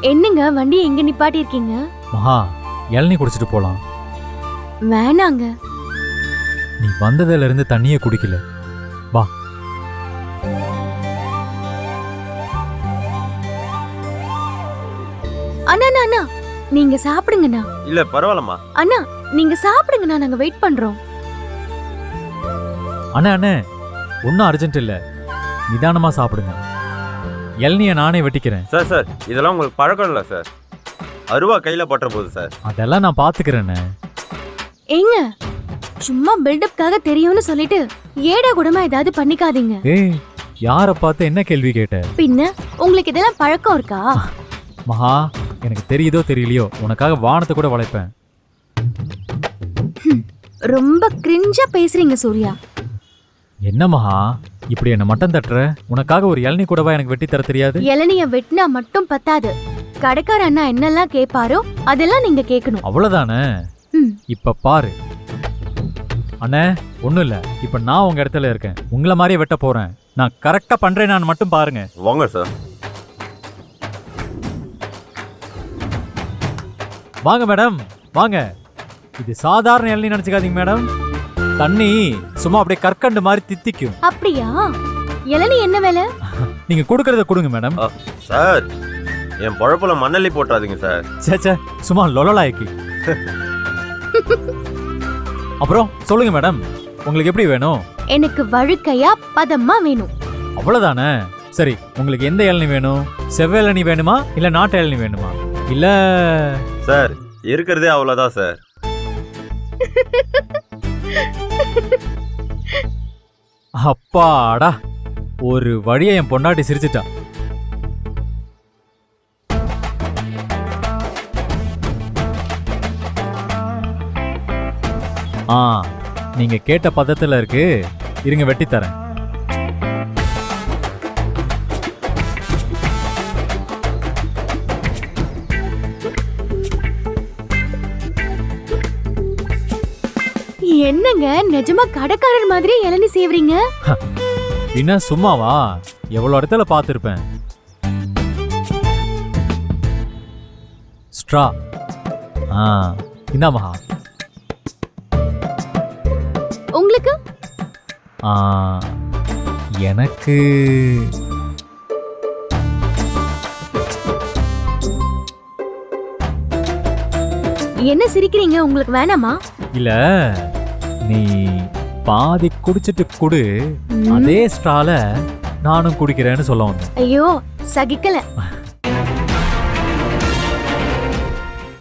என்னங்க வண்டி எங்க நிப்பாட்டி இருக்கீங்க? மகா, இளநீ குடிச்சிட்டு போலாம். வேணாங்க. நீ வந்ததுல இருந்து தண்ணியே குடிக்கல. வா. அண்ணா அண்ணா, அண்ணா நீங்க சாப்பிடுங்கண்ணா. இல்ல பரவாயில்லம்மா. அண்ணா நீங்க சாப்பிடுங்கண்ணா, நாங்க வெயிட் பண்றோம். அண்ணே அண்ணே, ஒன்னும் அர்ஜென்ட் இல்ல, நிதானமா சாப்பிடுங்க. இளநிய நானே வெட்டிக்கிறேன். சார் சார் இதெல்லாம் உங்களுக்கு பழக்கம் இல்லை சார். அருவா கையில பற்ற போகுது சார். அதெல்லாம் நான் பாத்துக்கிறேன்னு. ஏங்க சும்மா பில்டப்காக தெரியும்னு சொல்லிட்டு ஏடா கூடமா ஏதாவது பண்ணிக்காதீங்க. ஏய், யார பார்த்து என்ன கேள்வி கேட்ட? பின்ன உங்களுக்கு இதெல்லாம் பழக்கம் இருக்கா? மகா, எனக்கு தெரியுதோ தெரியலையோ உனக்காக வானத்தை கூட வளைப்பேன். ரொம்ப கிரிஞ்சா பேசுறீங்க சூர்யா. என்ன மகா இப்படி என்ன மட்டம் தட்டுற? உனக்காக ஒரு இளநீ கூடவா எனக்கு வெட்டி தர தெரியாது? இளநிய வெட்டினா மட்டும் பத்தாது, கடைக்கார அண்ணா என்னெல்லாம் கேட்பாரோ அதெல்லாம் நீங்க கேட்கணும். அவ்வளவுதானே? இப்ப பாரு அண்ணே, ஒண்ணும் இல்ல, இப்ப நான் உங்க இடத்துல இருக்கேன், உங்களை மாதிரியே வெட்ட போறேன். நான் கரெக்டா பண்றேன், நான் மட்டும் பாருங்க. வாங்க சார். வாங்க மேடம், வாங்க. இது சாதாரண இளநீ நினைச்சுக்காதீங்க மேடம், தண்ணி சும்மா அப்படியே கற்கண்டு மாதிரி தித்திக்கும். அப்படியா? இளநீ என்ன வேலை? நீங்க கொடுக்கறத கொடுங்க மேடம். சார் என் பொழப்புல மண்ணள்ளி போட்டாதீங்க சார். சேச்சே, சும்மா லொலலாய்க்கு. அப்புறம் சொல்லுங்க மேடம், உங்களுக்கு எப்படி வேணும்? எனக்கு வழுக்கையா பதமா வேணும். அவ்வளவுதானே? சரி, உங்களுக்கு எந்த இளநீ வேணும்? செவ்வாய் இளநீ வேணுமா இல்ல நாட்டு இளநீ வேணுமா? இல்ல சார் இருக்கிறதே அவ்வளவுதான் சார். அப்பாடா, ஒரு வழியை என் பொண்டாட்டி சிரிச்சிட்டா. நீங்க கேட்ட பதத்துல இருக்கு, இருங்க வெட்டி தரேன். என்னங்க நிஜமா கடைக்காரர் மாதிரி இளநீ சேவறீங்க? என்ன சும்மாவா? எவ்வளவு இடத்துல பார்த்திருப்பேன். ஸ்ட்ரா. இந்தா மகா. உங்களுக்கு? எனக்கு என்ன சிரிக்கிறீங்க? உங்களுக்கு வேணாமா? இல்ல, நீ பாதி குடிச்சிட்டு குடு, அதே ஸ்ட்ரால நானும் குடிக்கிறேன்னு சொல்ல வந்தேன். ஐயோ சகிக்கல.